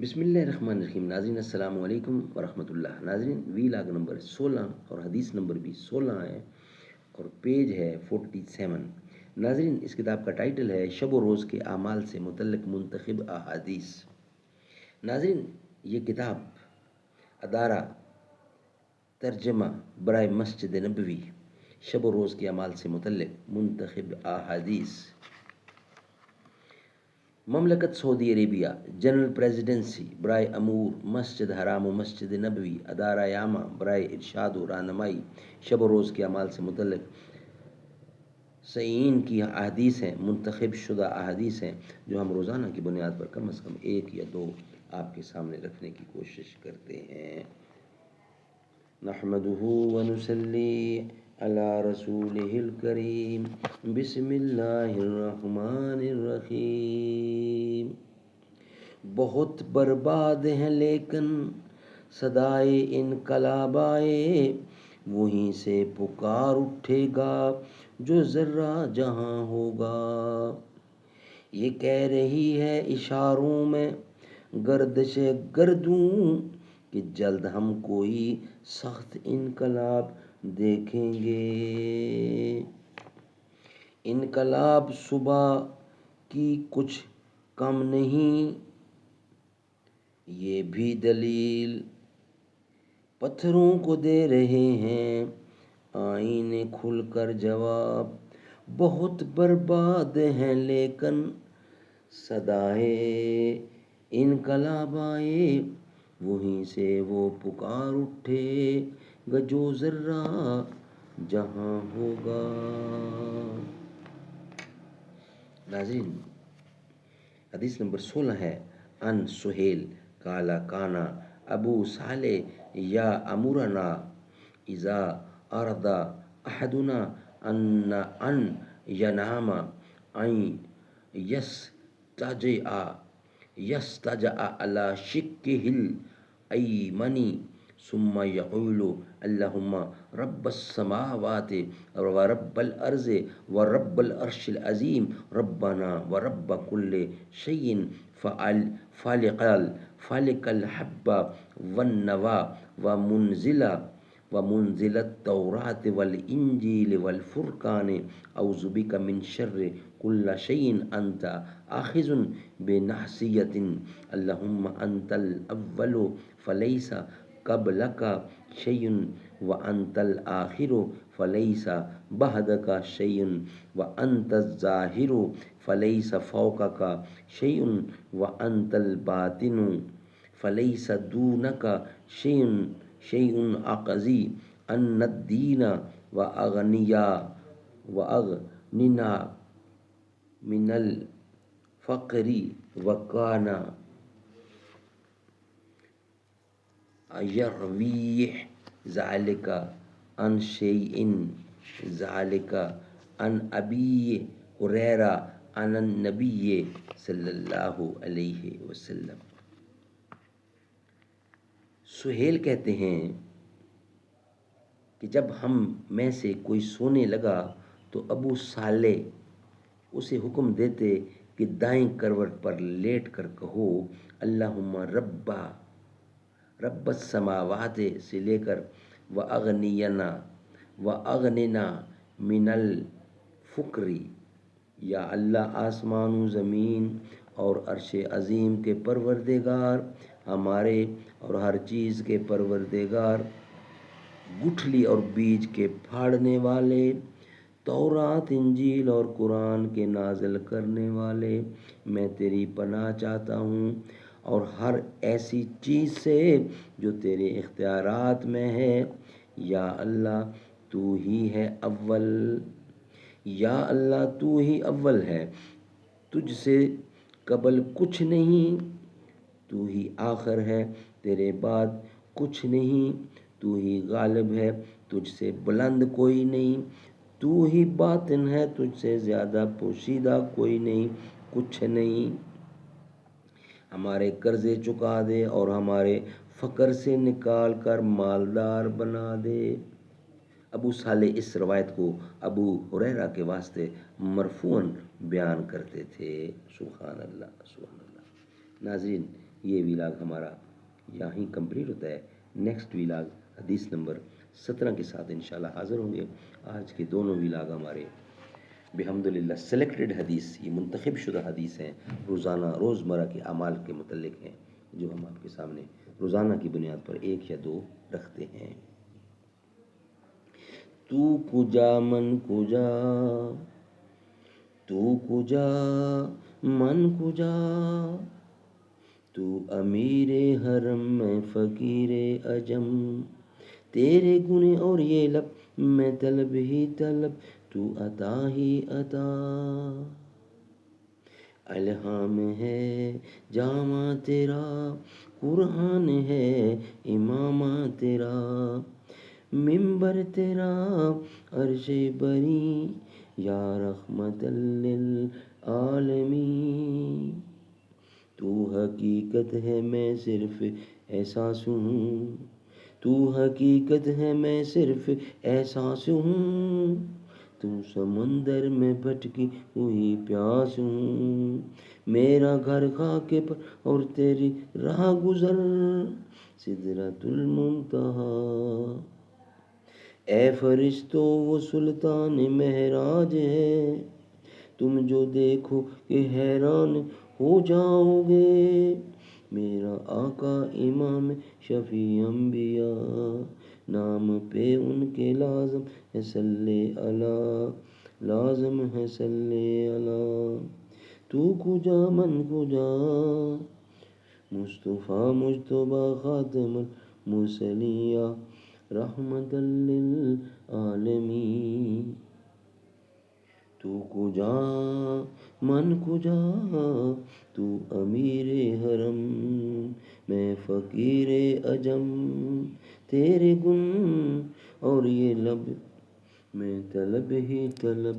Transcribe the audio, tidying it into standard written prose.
بسم اللہ الرحمن الرحیم. ناظرین السلام علیکم ورحمۃ اللہ. ناظرین ویلاگ نمبر 16 اور حدیث نمبر بھی 16 ہے اور پیج ہے 47. ناظرین اس کتاب کا ٹائٹل ہے شب و روز کے اعمال سے متعلق منتخب احادیث. ناظرین یہ کتاب ادارہ ترجمہ برائے مسجد نبوی شب و روز کے اعمال سے متعلق منتخب احادیث، مملکت سعودی عربیہ، جنرل پریزیڈنسی برائے امور مسجد حرام و مسجد نبوی، ادارہ عامہ برائے ارشاد و رہنمائی شب و روز کے اعمال سے متعلق صحیحین کی احادیث ہیں، منتخب شدہ احادیث ہیں جو ہم روزانہ کی بنیاد پر کم از کم ایک یا دو آپ کے سامنے رکھنے کی کوشش کرتے ہیں. نحمدہ ونصلی علی رسولہ الکریم. بسم اللہ الرحمن الرحیم. بہت برباد ہیں لیکن صدائے انقلاب آئے، وہیں سے پکار اٹھے گا جو ذرہ جہاں ہوگا. یہ کہہ رہی ہے اشاروں میں گردش گردوں کہ جلد ہم کوئی سخت انقلاب دیکھیں گے. انقلاب صبح کی کچھ کم نہیں، یہ بھی دلیل پتھروں کو دے رہے ہیں آئینے کھل کر جواب. بہت برباد ہیں لیکن صدائے انقلاب آئے، وہیں سے وہ پکار اٹھے گا جو ذرہ جہاں ہوگا. ناظرین حدیث نمبر 16 ہے. ان سہیل کالا کانا ابو صالح یا امرنا اذا اراد احدنا ان ینام ان یستجع على شقه الایمن ثم یقول اللهم رب السماوات ورب الارض ورب العرش العظیم ربنا ورب كل شيء فالق الحب والنوى ومنزل التوراة والإنجيل والفرقان أعوذ بك من شر كل شيء أنت آخذ بناصية اللهم أنت الأول فليس قبلك شيء وأنت الآخر فليس بعدك شيء وأنت الظاهر فليس فوقك شيء وأنت الباطن فليس دونك شيء أقضي أن الدين وأغننا من الفقر وكان يروي ذلك عن شيء ذلك عن أبي هريرة عن النبي صلی اللہ علیہ وسلم. سہیل کہتے ہیں کہ جب ہم میں سے کوئی سونے لگا تو ابو صالح اسے حکم دیتے کہ دائیں کروٹ پر لیٹ کر کہو اللہم رب السماوات سے لے کر وَأَغْنِنَا مِنَ الْفُقْرِ، یا اللہ آسمان و زمین اور عرش عظیم کے پروردگار، ہمارے اور ہر چیز کے پروردگار، گٹھلی اور بیج کے پھاڑنے والے، تورات انجیل اور قرآن کے نازل کرنے والے، میں تیری پناہ چاہتا ہوں اور ہر ایسی چیز سے جو تیرے اختیارات میں ہے. یا اللہ تو ہی ہے اول، یا اللہ تو ہی اول ہے، تجھ سے قبل کچھ نہیں، تو ہی آخر ہے، تیرے بعد کچھ نہیں، تو ہی غالب ہے، تجھ سے بلند کوئی نہیں، تو ہی باطن ہے، تجھ سے زیادہ پوشیدہ کوئی نہیں، کچھ نہیں. ہمارے قرضے چکا دے اور ہمارے فقر سے نکال کر مالدار بنا دے. ابو صالح اس روایت کو ابو ہریرہ کے واسطے مرفوعاً بیان کرتے تھے. سبحان اللہ سبحان اللہ. ناظرین یہ ویلاگ ہمارا یہاں ہی کمپلیٹ ہوتا ہے. نیکسٹ ویلاگ حدیث نمبر 17 کے ساتھ انشاءاللہ حاضر ہوں گے. آج کے دونوں ویلاگ ہمارے بحمدللہ سلیکٹڈ حدیث، یہ منتخب شدہ حدیث ہیں، روزمرہ کے اعمال کے متعلق ہیں، جو ہم آپ کے سامنے روزانہ کی بنیاد پر 1 یا 2 رکھتے ہیں. تو کجا من کجا، تو کجا من کجا، تو امیر حرم میں فقیر عجم، تیرے گنے اور یہ لب میں طلب ہی طلب، تو عطا ہی عطا. الہام ہے جامع تیرا، قرآن ہے امامہ تیرا، منبر تیرا عرش بری، یا رحمت للعالمین. تو حقیقت ہے میں صرف احساس ہوں، تو حقیقت ہے میں صرف احساس ہوں، تو سمندر میں بھٹکی ہوئی پیاس ہوں. میرا گھر خاک پر اور تیری راہ گزر سدرۃ المنتہا. اے فرشتوں وہ سلطان معراج ہے، تم جو دیکھو کہ حیران ہو جاؤ گے. میرا آقا امام شفیع انبیاء، نام پہ ان کے لازم ہے صلی اللہ، لازم ہے صلی اللہ. تو کجا من کجا، مصطفیٰ مجتبیٰ خاتم المرسلین، رحمت للعالمین. تو کجا من کجا، تو امیر حرم میں فقیر عجم، تیرے گن اور یہ لب میں طلب ہی طلب.